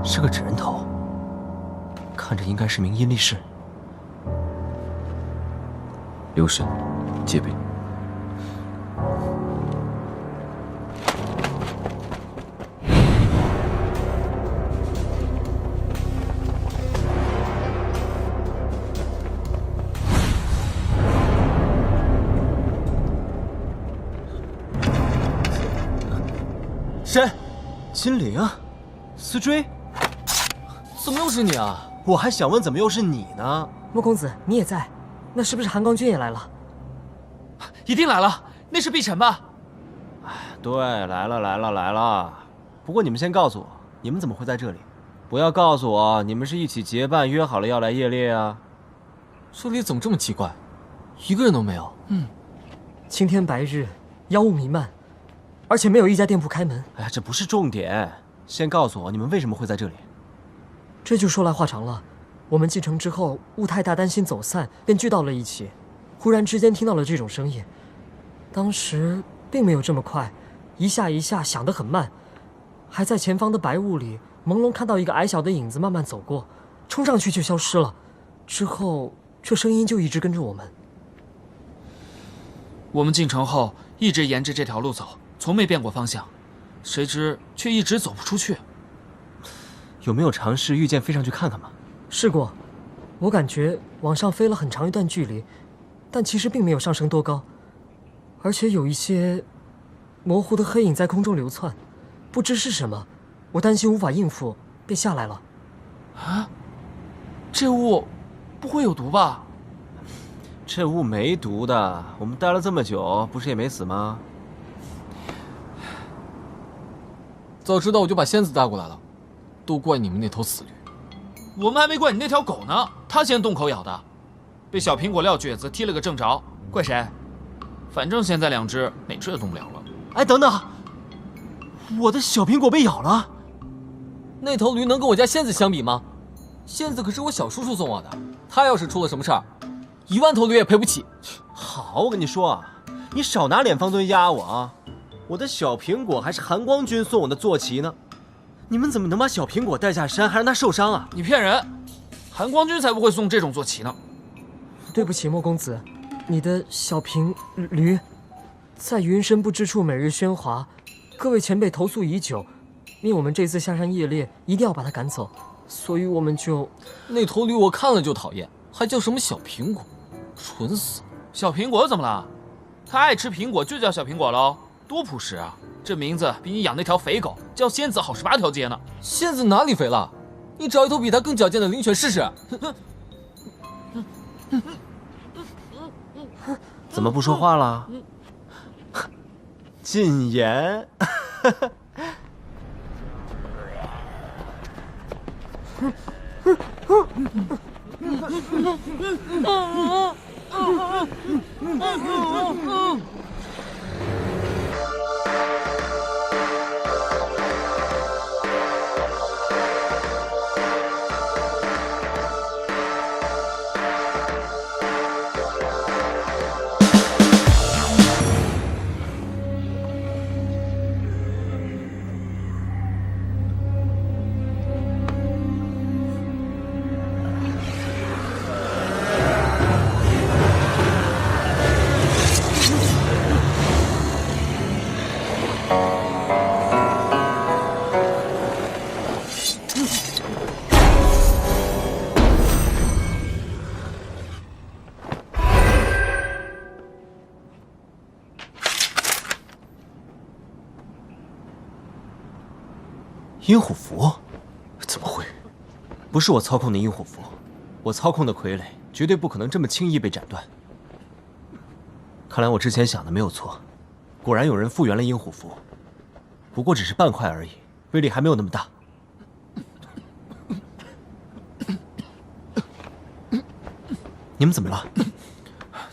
是个纸人头，看着应该是名阴力士。留神，戒备。谁？金陵？思追？怎么又是你啊？我还想问，怎么又是你呢？莫公子，你也在，那是不是韩光君也来了？一定来了，那是碧晨吧？对，来了。不过你们先告诉我，你们怎么会在这里？不要告诉我你们是一起结伴约好了要来夜猎啊！这里怎么这么奇怪，一个人都没有？青天白日，妖雾弥漫，而且没有一家店铺开门。哎呀，这不是重点，先告诉我你们为什么会在这里。这就说来话长了。我们进城之后，雾太大，担心走散，便聚到了一起。忽然之间听到了这种声音，当时并没有这么快，一下一下响得很慢，还在前方的白雾里朦胧看到一个矮小的影子慢慢走过，冲上去就消失了。之后这声音就一直跟着我们。我们进城后一直沿着这条路走，从没变过方向，谁知却一直走不出去。有没有尝试御剑飞上去看看嘛？试过，我感觉往上飞了很长一段距离，但其实并没有上升多高，而且有一些模糊的黑影在空中流窜，不知是什么。我担心无法应付，便下来了。啊？这雾不会有毒吧？这雾没毒的，我们待了这么久，不是也没死吗？早知道我就把仙子带过来了，都怪你们那头死驴。我们还没怪你那条狗呢，它先动口咬的，被小苹果撂蹶子踢了个正着，怪谁？反正现在2只哪只也动不了了。哎，等等，我的小苹果被咬了。那头驴能跟我家仙子相比吗？仙子可是我小叔叔送我的，他要是出了什么事儿，1万头驴也赔不起。好，我跟你说啊，你少拿脸方尊压我啊！我的小苹果还是寒光君送我的坐骑呢，你们怎么能把小苹果带下山，还让他受伤啊？你骗人！寒光君才不会送这种坐骑呢。对不起，莫公子，你的小苹驴在云深不知处每日喧哗，各位前辈投诉已久，命我们这次下山夜猎一定要把它赶走，所以我们就……那头驴我看了就讨厌，还叫什么小苹果，蠢死了！小苹果怎么了？他爱吃苹果就叫小苹果喽，多朴实啊！这名字比你养那条肥狗叫仙子好18条街呢。仙子哪里肥了？你找一头比它更矫健的灵犬试试。怎么不说话了？禁言。阴虎符？怎么会？不是我操控的阴虎符，我操控的傀儡绝对不可能这么轻易被斩断。看来我之前想的没有错，果然有人复原了阴虎符，不过只是半块而已，威力还没有那么大。你们怎么了？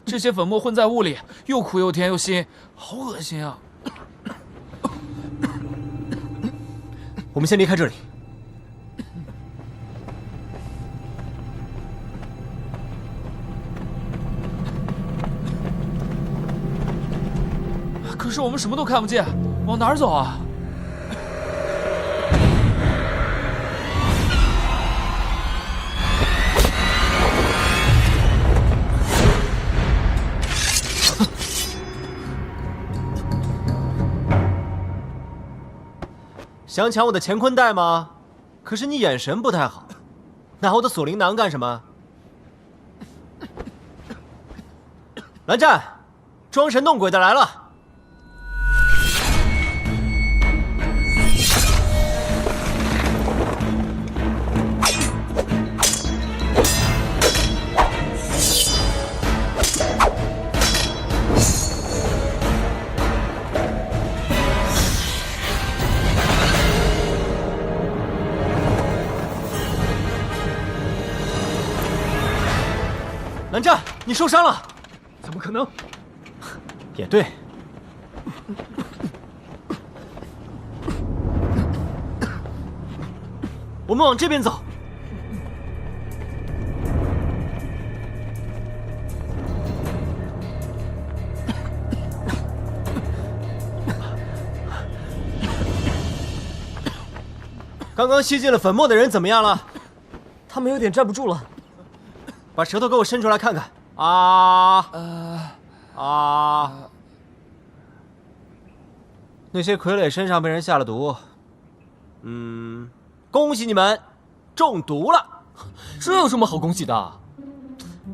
这些粉末混在雾里，又苦又甜又腥，好恶心啊！我们先离开这里。可是我们什么都看不见，往哪儿走啊？想抢我的乾坤袋吗？可是你眼神不太好，拿我的锁灵囊干什么？蓝湛，装神弄鬼的来了！蓝湛，你受伤了？怎么可能？也对。我们往这边走。刚刚吸进了粉末的人怎么样了？他们有点站不住了。把舌头给我伸出来看看。那些傀儡身上被人下了毒。恭喜你们，中毒了。这有什么好恭喜的？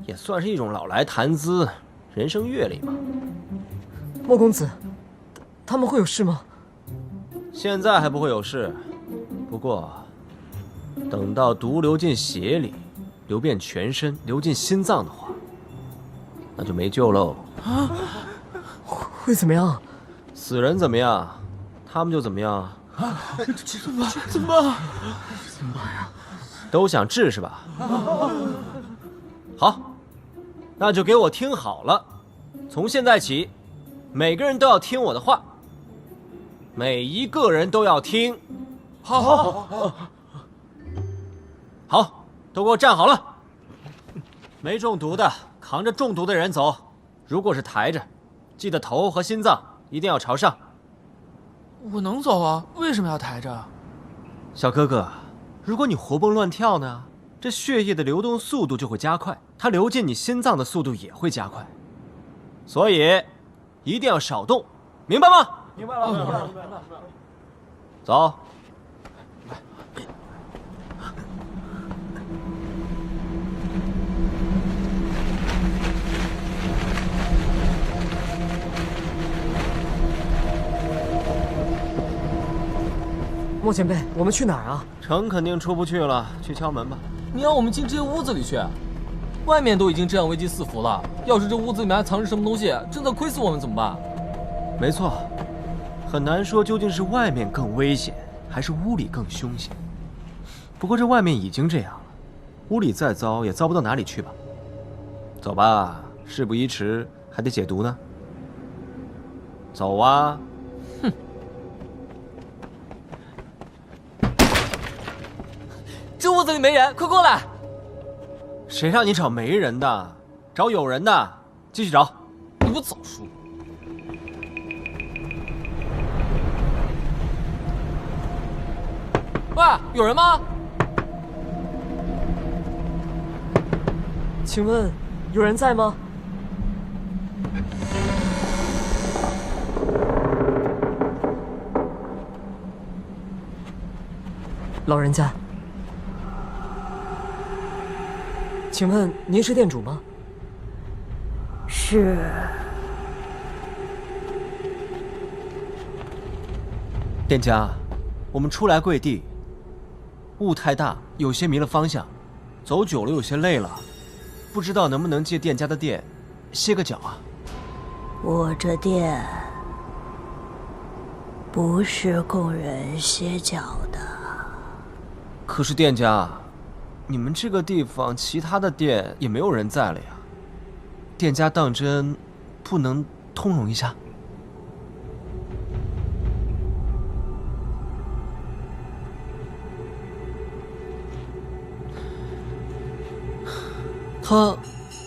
也算是一种老来谈资，人生阅历嘛。莫公子，他们会有事吗？现在还不会有事，不过等到毒流进血里，流遍全身，流进心脏的话，那就没救喽。啊？会怎么样？死人怎么样，他们就怎么样。啊？怎么办呀？都想治是吧？好，那就给我听好了，从现在起，每个人都要听我的话，每一个人都要听。好，都给我站好了。没中毒的扛着中毒的人走，如果是抬着，记得头和心脏一定要朝上。我能走啊，为什么要抬着？小哥哥，如果你活蹦乱跳呢，这血液的流动速度就会加快，它流进你心脏的速度也会加快，所以一定要少动，明白吗？明白了，明白了。走。莫前辈，我们去哪儿啊？城肯定出不去了，去敲门吧。你让我们进这些屋子里去？外面都已经这样危机四伏了，要是这屋子里面还藏着什么东西，正在窥视我们怎么办？没错，很难说究竟是外面更危险，还是屋里更凶险。不过这外面已经这样了，屋里再糟也糟不到哪里去吧。走吧，事不宜迟，还得解毒呢。走啊！哼。这屋子里没人，快过来！谁让你找没人的？找有人的，继续找。你不早说！喂，有人吗？请问有人在吗？老人家。请问您是店主吗？是。店家，我们初来贵地，雾太大，有些迷了方向，走久了有些累了，不知道能不能借店家的店歇个脚啊？我这店不是供人歇脚的。可是店家，你们这个地方其他的店也没有人在了呀，店家当真不能通融一下？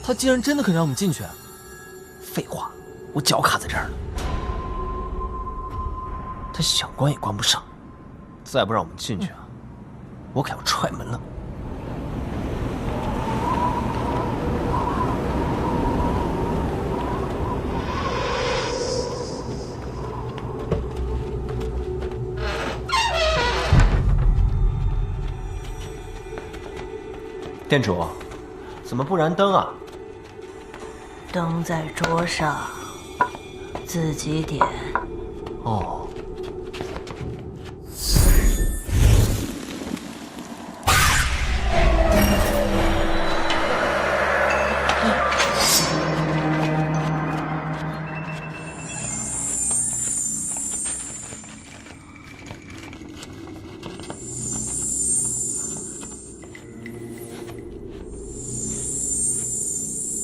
他既然真的肯让我们进去，废话，我脚卡在这儿呢，他想关也关不上，再不让我们进去啊，我可要踹门了。店主，怎么不燃灯啊？灯在桌上，自己点。哦。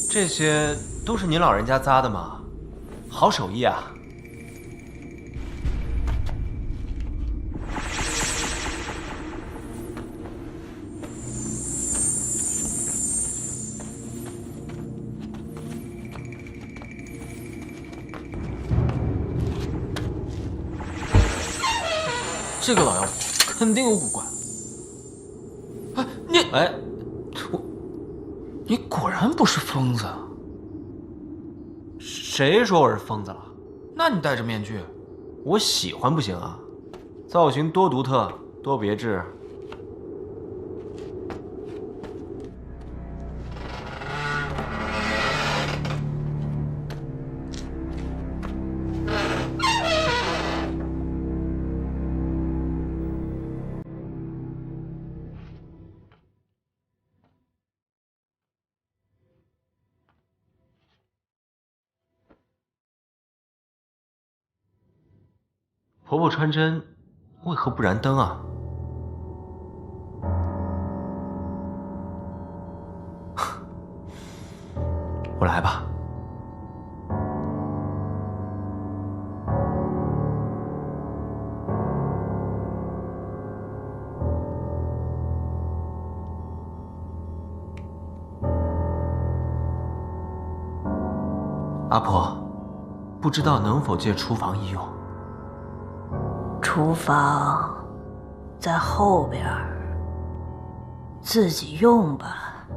这些都是您老人家扎的吗？好手艺啊！这个老妖婆肯定有古怪。哎，你果然不是疯子。谁说我是疯子了？那你戴着面具，我喜欢不行啊？造型多独特，多别致。婆婆穿针，为何不燃灯啊？我来吧。阿婆，不知道能否借厨房一用？厨房在后边，自己用吧。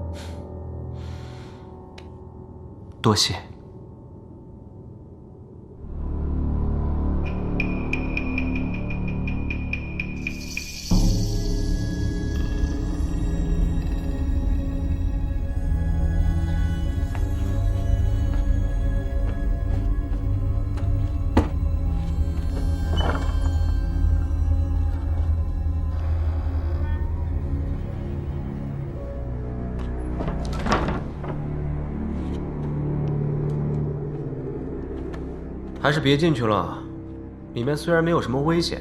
多谢。还是别进去了，里面虽然没有什么危险，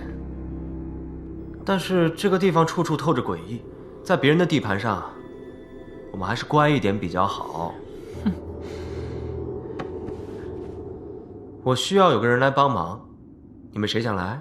但是这个地方处处透着诡异，在别人的地盘上，我们还是乖一点比较好。我需要有个人来帮忙，你们谁想来？